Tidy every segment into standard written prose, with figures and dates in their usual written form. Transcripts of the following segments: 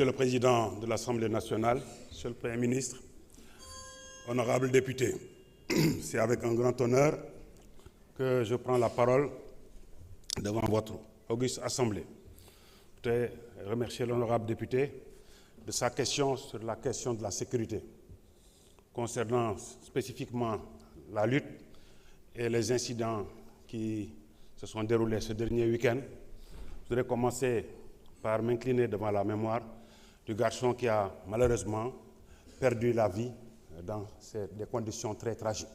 Monsieur le Président de l'Assemblée nationale, Monsieur le Premier ministre, honorables députés, c'est avec un grand honneur que je prends la parole devant votre auguste Assemblée. Je voudrais remercier l'honorable député de sa question sur la question de la sécurité, concernant spécifiquement la lutte et les incidents qui se sont déroulés ce dernier week-end. Je voudrais commencer par m'incliner devant la mémoire du garçon qui a malheureusement perdu la vie dans des conditions très tragiques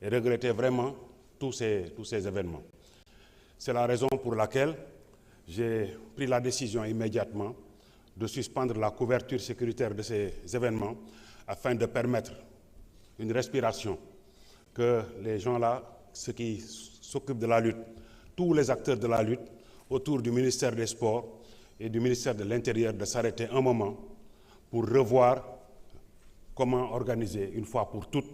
et regretter vraiment tous ces événements. C'est la raison pour laquelle j'ai pris la décision immédiatement de suspendre la couverture sécuritaire de ces événements afin de permettre une respiration, que les gens-là, ceux qui s'occupent de la lutte, tous les acteurs de la lutte autour du ministère des Sports et du ministère de l'Intérieur, de s'arrêter un moment pour revoir comment organiser une fois pour toutes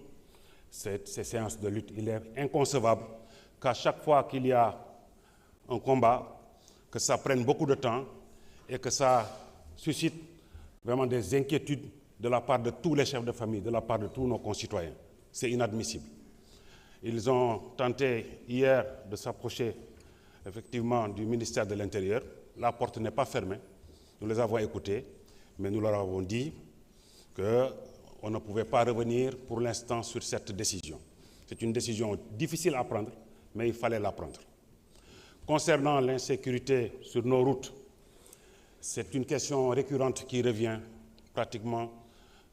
ces séances de lutte. Il est inconcevable qu'à chaque fois qu'il y a un combat, que ça prenne beaucoup de temps et que ça suscite vraiment des inquiétudes de la part de tous les chefs de famille, de la part de tous nos concitoyens. C'est inadmissible. Ils ont tenté hier de s'approcher effectivement du ministère de l'Intérieur. La porte n'est pas fermée. Nous les avons écoutés, mais nous leur avons dit qu'on ne pouvait pas revenir pour l'instant sur cette décision. C'est une décision difficile à prendre, mais il fallait la prendre. Concernant l'insécurité sur nos routes, c'est une question récurrente qui revient pratiquement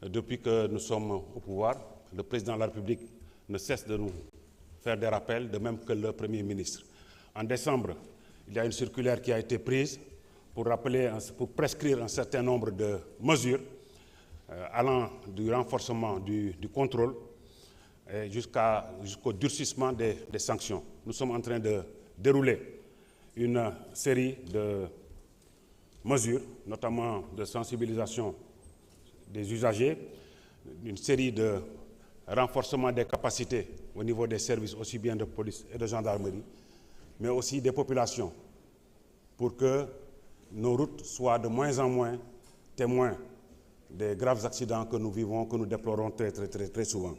depuis que nous sommes au pouvoir. Le président de la République ne cesse de nous faire des rappels, de même que le Premier ministre. En décembre, il y a une circulaire qui a été prise pour prescrire un certain nombre de mesures allant du renforcement du contrôle jusqu'au durcissement des sanctions. Nous sommes en train de dérouler une série de mesures, notamment de sensibilisation des usagers, une série de renforcement des capacités au niveau des services aussi bien de police et de gendarmerie, mais aussi des populations, pour que nos routes soient de moins en moins témoins des graves accidents que nous vivons, que nous déplorons très souvent.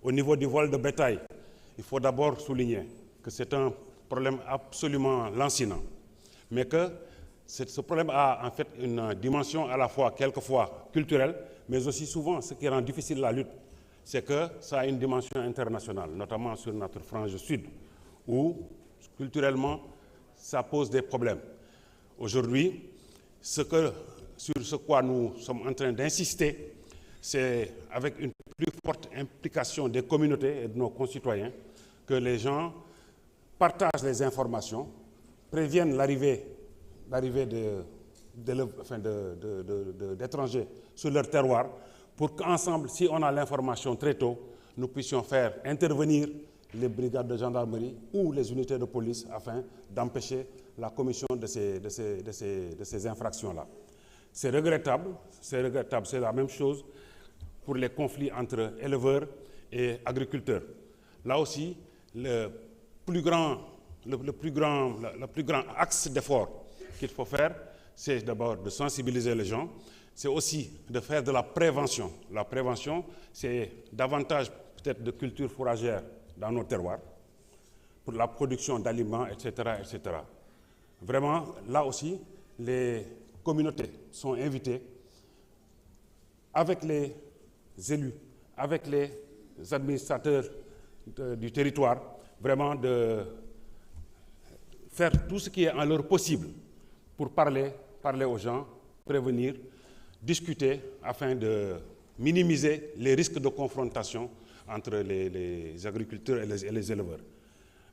Au niveau du vol de bétail, il faut d'abord souligner que c'est un problème absolument lancinant, mais que ce problème a en fait une dimension à la fois, quelquefois culturelle, mais aussi souvent, ce qui rend difficile la lutte, c'est que ça a une dimension internationale, notamment sur notre frange sud, où culturellement, ça pose des problèmes. Aujourd'hui, sur ce quoi nous sommes en train d'insister, c'est avec une plus forte implication des communautés et de nos concitoyens que les gens partagent les informations, préviennent l'arrivée d'étrangers sur leur terroir, pour qu'ensemble, si on a l'information très tôt, nous puissions faire intervenir les brigades de gendarmerie ou les unités de police afin d'empêcher la commission de ces infractions-là. C'est regrettable, c'est la même chose pour les conflits entre éleveurs et agriculteurs. Là aussi, le plus grand axe d'effort qu'il faut faire, c'est d'abord de sensibiliser les gens, c'est aussi de faire de la prévention. La prévention, c'est davantage peut-être de culture fourragère dans nos terroirs, pour la production d'aliments, etc., etc. Vraiment, là aussi, les communautés sont invitées, avec les élus, avec les administrateurs du territoire, vraiment de faire tout ce qui est en leur possible pour parler aux gens, prévenir, discuter afin de minimiser les risques de confrontation entre les agriculteurs et les éleveurs.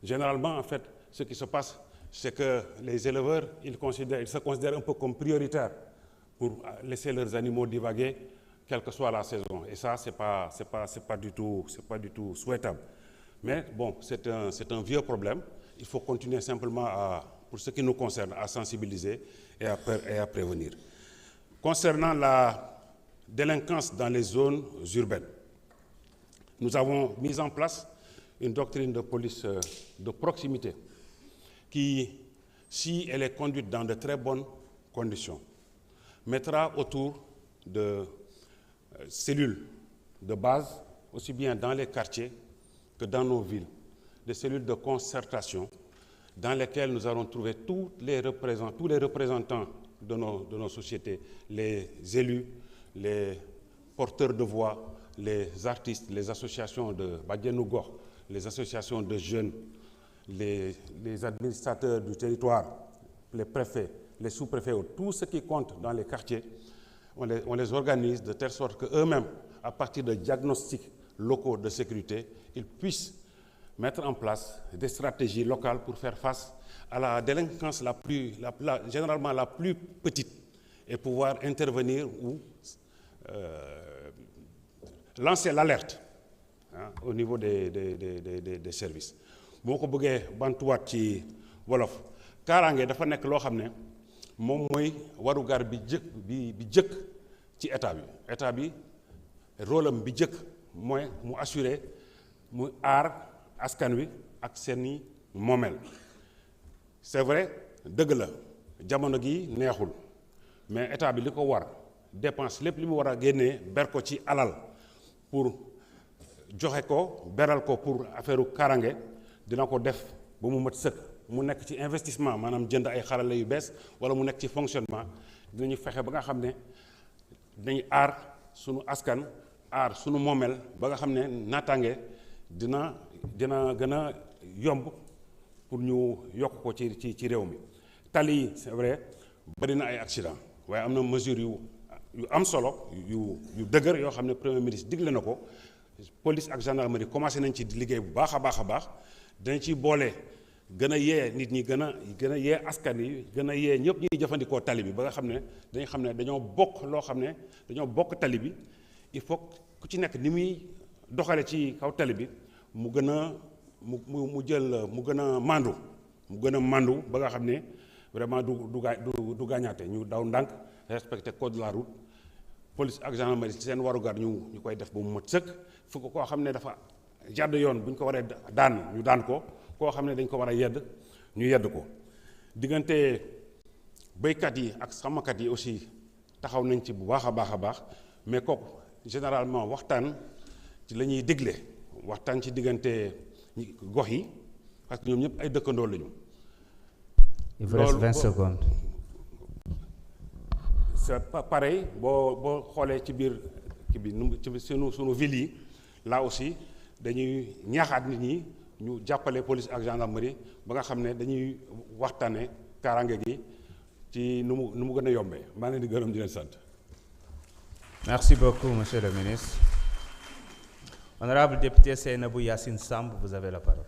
Généralement, en fait, ce qui se passe, c'est que les éleveurs, ils se considèrent un peu comme prioritaires pour laisser leurs animaux divaguer, quelle que soit la saison. Et ça, c'est pas du tout souhaitable. Mais bon, c'est un vieux problème. Il faut continuer simplement, pour ce qui nous concerne, à sensibiliser et à prévenir. Concernant la délinquance dans les zones urbaines, nous avons mis en place une doctrine de police de proximité qui, si elle est conduite dans de très bonnes conditions, mettra autour de cellules de base, aussi bien dans les quartiers que dans nos villes, des cellules de concertation dans lesquelles nous allons trouver tous les représentants de nos sociétés, les élus, les porteurs de voix, les artistes, les associations de Badianou Gox, les associations de jeunes, les administrateurs du territoire, les préfets, les sous-préfets, tout ce qui compte dans les quartiers, on les organise de telle sorte qu'eux-mêmes, à partir de diagnostics locaux de sécurité, ils puissent mettre en place des stratégies locales pour faire face à la délinquance généralement la plus petite et pouvoir intervenir ou lancer l'alerte au niveau des services. boo ko bëggee bantuwaat ci wolof kaaraange dafa nekk loo xam ne moom mooy warugar bi jëkk ci état bi rôle am bi jëkk mooy mu assurer mu aar askan wi ak seeni moomeel. C'est vrai dëgg la jamono gi neexul mais état bi li ko war dépense lépp li mu war a génnee ber ko ci alal pour joxe ko beral ko pour affaire kaaraange dina ko def ba mu mat sëkk mu nekk ci investissement maanaam jënd ay xarala yu bees wala mu nekk ci fonctionnement dinañu fexe ba nga xam ne dinañ aar sunu askan aar sunu moomeel ba nga xam ne naataange dina gën a yomb pour ñu yokk ko ci réew mi. tali yi c'est vrai bari na ay accident waaye am na mesure yu am solo yu dëgër yoo xam ne premier ministre digle na ko police ak gendarmerie commencé nañ ci liggéey bu baax a baax dañ ci boole gën a yee nit ñi gën a yee askan yi gën a yee ñëpp ñuy jëfandikoo tali bi ba nga xam ne dañu xam ne dañoo bokk loo xam ne dañoo bokk tali bi il faut ku ci nekk ni muy doxale ci kaw tali bi mu gën a mu gën a mandu ba nga xam ne vraiment du gaañaate ñu daw ndànk respecté code de la route police ak gendarmerie seen warugar ñu koy def ba mu mat sëkk fu ko koo xam ne dafa jàdd yoon bu ñu ko waree daan ñu daan ko koo xam ne dañ ko war a yedd ñu yedd ko. diggante béykat yi ak sàmmkat yi aussi taxaw nañ ci bu baax a baax mais kooku généralement waxtaan ci la ñuy digle waxtaan ci diggante gox yi parce que ñoom ñëpp ay dëkkandoo lañu. Il vous reste 20 secondes. C'est pareil boo xoolee ci biir kii bi ci sunu ville yi là aussi dañuy ñaaxaat nit ñi ñu jàppale police ak gendarmerie ba nga xam ne dañuy waxtaane kaaraange gi ci nu mu gën a yombee maa ngi leen di gërëm di leen sant. Merci beaucoup, monsieur le ministre. Honorable député Seynabou Yacine Samb, vous avez la parole.